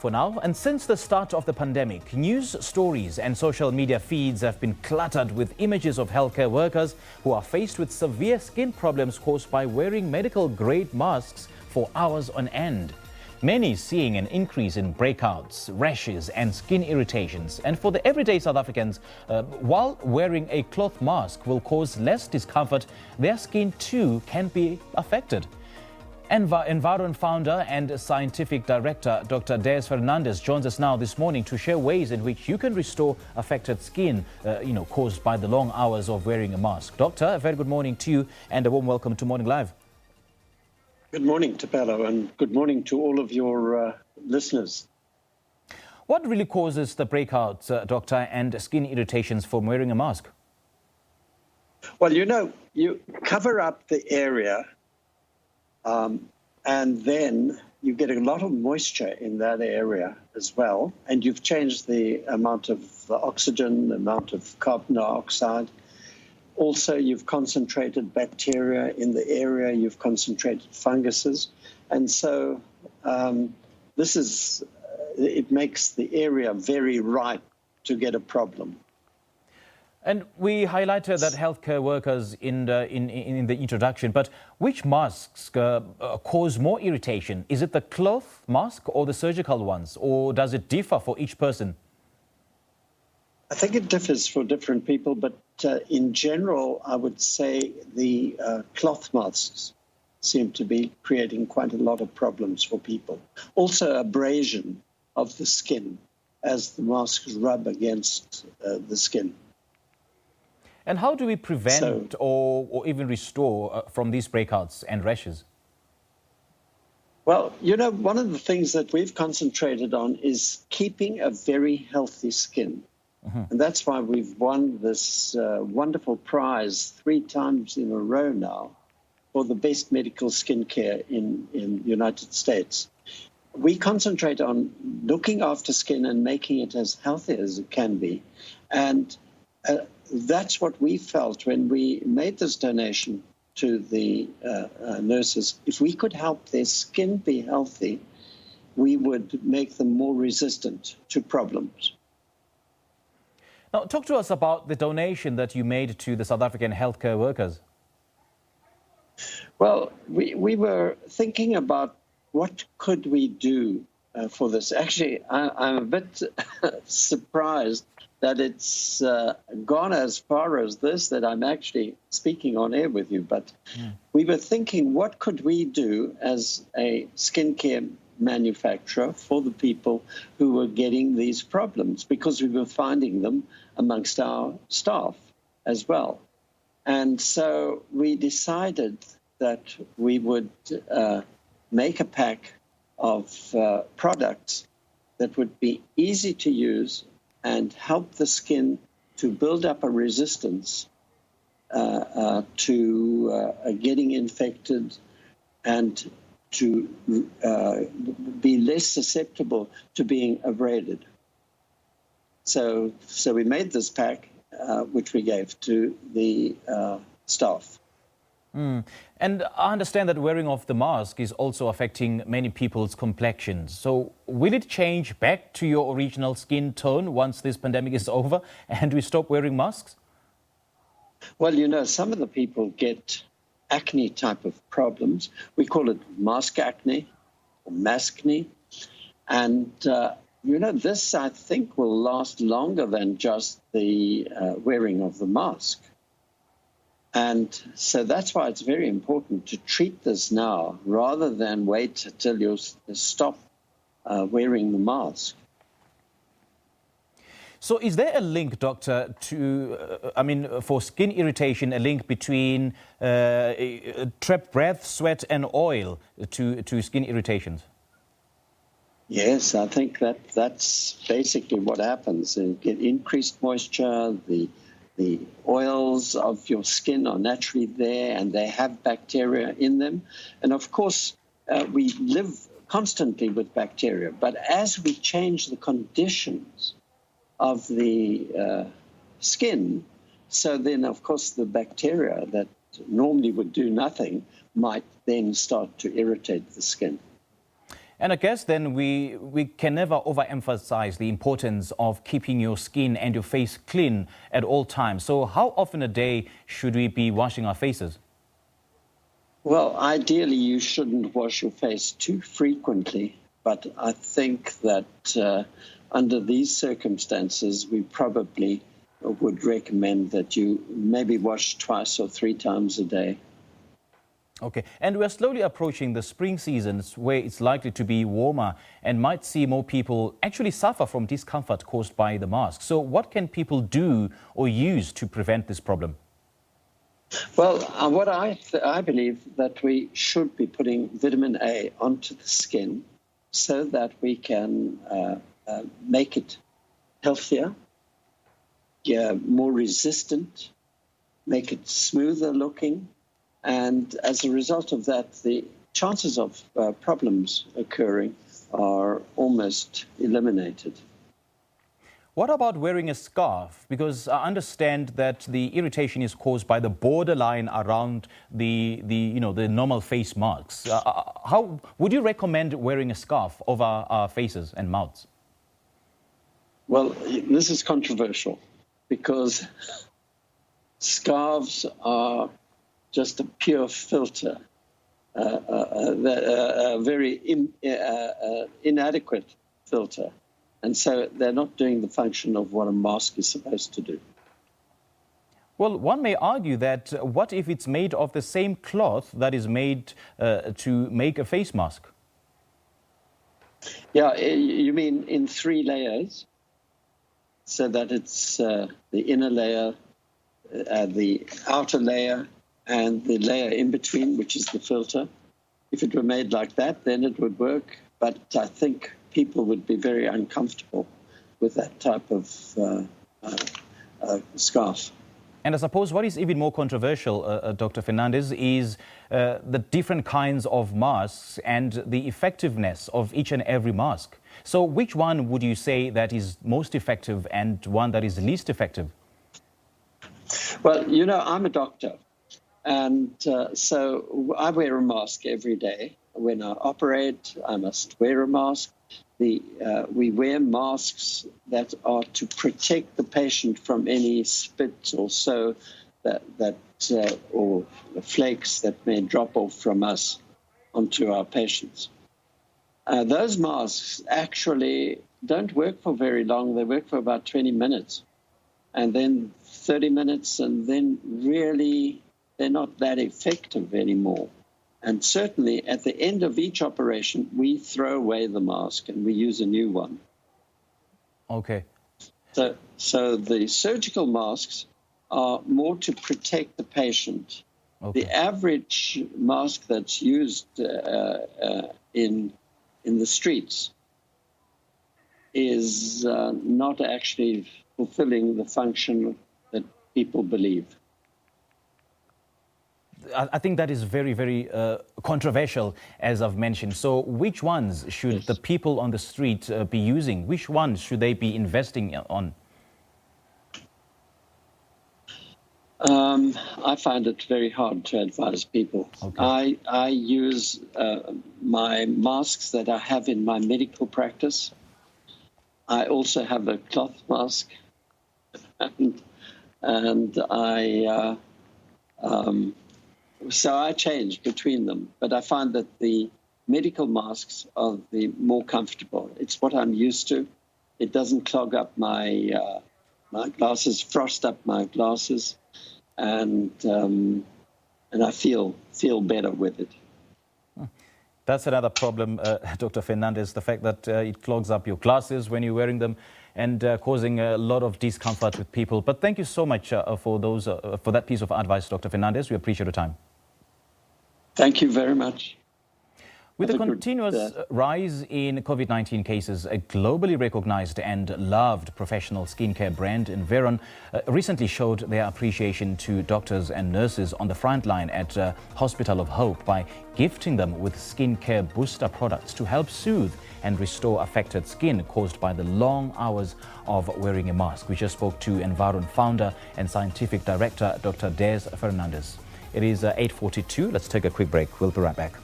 for now. And since the start of the pandemic, news stories and social media feeds have been cluttered with images of healthcare workers who are faced with severe skin problems caused by wearing medical-grade masks for hours on end. Many seeing an increase in breakouts, rashes and skin irritations. And for the everyday South Africans, while wearing a cloth mask will cause less discomfort, their skin too can be affected. Environ founder and scientific director Dr. Des Fernandes joins us now this morning to share ways in which you can restore affected skin, caused by the long hours of wearing a mask. Doctor, a very good morning to you and a warm welcome to Morning Live. Good morning, Tapelo, and good morning to all of your listeners. What really causes the breakouts, doctor, and skin irritations from wearing a mask? Well, you cover up the area and then you get a lot of moisture in that area as well. And you've changed the amount of oxygen, the amount of carbon dioxide. Also, you've concentrated bacteria in the area, you've concentrated funguses. And so it makes the area very ripe to get a problem. And we highlighted that healthcare workers in the introduction, but which masks cause more irritation? Is it the cloth mask or the surgical ones, or does it differ for each person? I think it differs for different people, but in general, I would say the cloth masks seem to be creating quite a lot of problems for people. Also, abrasion of the skin as the masks rub against the skin. And how do we prevent or even restore from these breakouts and rashes? Well, one of the things that we've concentrated on is keeping a very healthy skin. Mm-hmm. And that's why we've won this wonderful prize 3 times in a row now for the best medical skincare in the United States. We concentrate on looking after skin and making it as healthy as it can be. And that's what we felt when we made this donation to the nurses. If we could help their skin be healthy, we would make them more resistant to problems. Now, talk to us about the donation that you made to the South African healthcare workers. Well, we were thinking about what could we do for this. Actually, I'm a bit surprised that it's gone as far as this, that I'm actually speaking on air with you. But we were thinking, what could we do as a skincare manufacturer for the people who were getting these problems? Because we were finding them amongst our staff as well. And so we decided that we would make a pack of products that would be easy to use and help the skin to build up a resistance to getting infected and to be less susceptible to being abraded. So we made this pack, which we gave to the staff. And I understand that wearing of the mask is also affecting many people's complexions. So will it change back to your original skin tone once this pandemic is over and we stop wearing masks? Well, some of the people get acne type of problems. We call it mask acne or maskne. And, this, I think, will last longer than just the wearing of the mask. And so that's why it's very important to treat this now rather than wait until you stop wearing the mask. So is there a link, doctor, for skin irritation, a link between trapped breath, sweat and oil to skin irritations? Yes, I think that's basically what happens. You get increased moisture, the oils of your skin are naturally there and they have bacteria in them. And of course, we live constantly with bacteria. But as we change the conditions of the skin, so then, of course, the bacteria that normally would do nothing might then start to irritate the skin. And I guess then we can never overemphasize the importance of keeping your skin and your face clean at all times. So how often a day should we be washing our faces? Well, ideally, you shouldn't wash your face too frequently, but I think that under these circumstances, we probably would recommend that you maybe wash 2 or 3 times a day. Okay, and we're slowly approaching the spring seasons where it's likely to be warmer and might see more people actually suffer from discomfort caused by the mask. So what can people do or use to prevent this problem? Well, what I believe that we should be putting vitamin A onto the skin so that we can make it healthier, more resistant, make it smoother looking. And as a result of that, the chances of problems occurring are almost eliminated. What about wearing a scarf? Because I understand that the irritation is caused by the borderline around the normal face masks. How would you recommend wearing a scarf over our faces and mouths? Well, this is controversial because scarves are just a pure filter, a very inadequate filter. And so they're not doing the function of what a mask is supposed to do. Well, one may argue that what if it's made of the same cloth that is made to make a face mask? Yeah, you mean in 3 layers, so that it's the inner layer, the outer layer, and the layer in between, which is the filter. If it were made like that, then it would work. But I think people would be very uncomfortable with that type of scarf. And I suppose what is even more controversial, Dr. Fernandes, is the different kinds of masks and the effectiveness of each and every mask. So which one would you say that is most effective and one that is least effective? Well, you know, I'm a doctor. And so I wear a mask every day. When I operate, I must wear a mask. We wear masks that are to protect the patient from any spit or so or flakes that may drop off from us onto our patients. Those masks actually don't work for very long. They work for about 20 minutes and then 30 minutes, and then really they're not that effective anymore. And certainly at the end of each operation, we throw away the mask and we use a new one. Okay. So the surgical masks are more to protect the patient. Okay. The average mask that's used in the streets is not actually fulfilling the function that people believe. I think that is very, very controversial, as I've mentioned. So which ones should the people on the street be using? Which ones should they be investing on? I find it very hard to advise people. Okay. I use my masks that I have in my medical practice. I also have a cloth mask, and so I change between them, but I find that the medical masks are the more comfortable. It's what I'm used to. It doesn't clog up my glasses, frost up my glasses, and I feel better with it. That's another problem, Dr. Fernandes, the fact that it clogs up your glasses when you're wearing them and causing a lot of discomfort with people. But thank you so much for that piece of advice, Dr. Fernandes. We appreciate your time. Thank you very much. With the continuous rise in COVID-19 cases, a globally recognized and loved professional skincare brand in Veron recently showed their appreciation to doctors and nurses on the front line at Hospital of Hope by gifting them with skincare booster products to help soothe and restore affected skin caused by the long hours of wearing a mask. We just spoke to Environ founder and scientific director, Dr. Des Fernandes. It is 8:42. Let's take a quick break. We'll be right back.